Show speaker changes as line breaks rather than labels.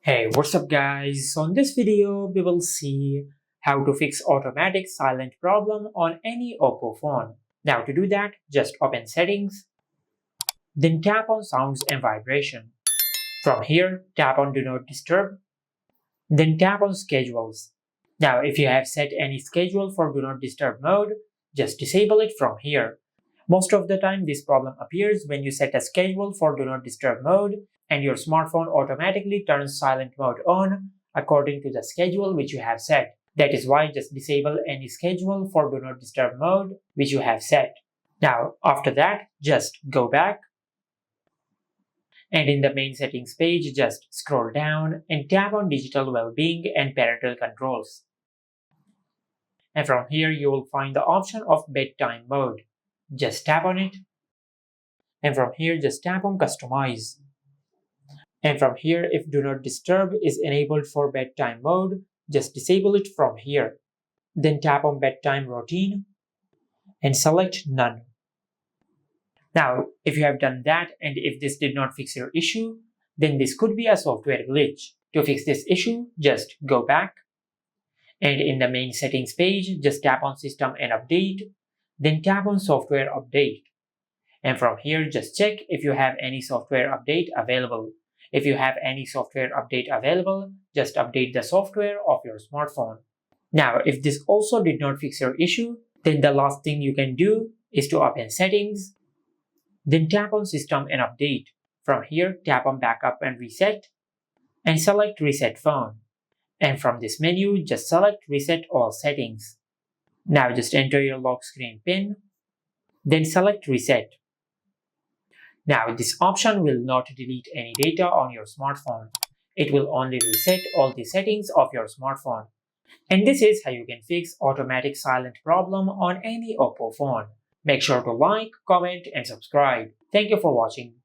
Hey, what's up guys? So in this video, we will see how to fix automatic silent problem on any Oppo phone. Now to do that, just open settings, then tap on sounds and vibration. From here, tap on do not disturb, then tap on schedules. Now if you have set any schedule for do not disturb mode, just disable it from here. Most of the time this problem appears when you set a schedule for do not disturb mode and your smartphone automatically turns silent mode on according to the schedule which you have set. That is why just disable any schedule for do not disturb mode which you have set. Now after that, just go back and in the main settings page just scroll down and tap on digital well-being and parental controls. And from here you will find the option of bedtime mode. Just tap on it and from here just tap on customize. And from here, if do not disturb is enabled for bedtime mode, just disable it from here. Then tap on bedtime routine and select none. Now, if you have done that and if this did not fix your issue, then this could be a software glitch. To fix this issue, just go back and in the main settings page, just tap on system and update, then tap on software update. And from here, just check if you have any software update available. If you have any software update available, just update the software of your smartphone. Now, if this also did not fix your issue, then the last thing you can do is to open settings, then tap on system and update. From here, tap on backup and reset, and select reset phone. And from this menu, just select reset all settings. Now just enter your lock screen PIN, then select reset. Now this option will not delete any data on your smartphone. It will only reset all the settings of your smartphone. And this is how you can fix automatic silent problem on any Oppo phone. Make sure to like, comment and subscribe. Thank you for watching.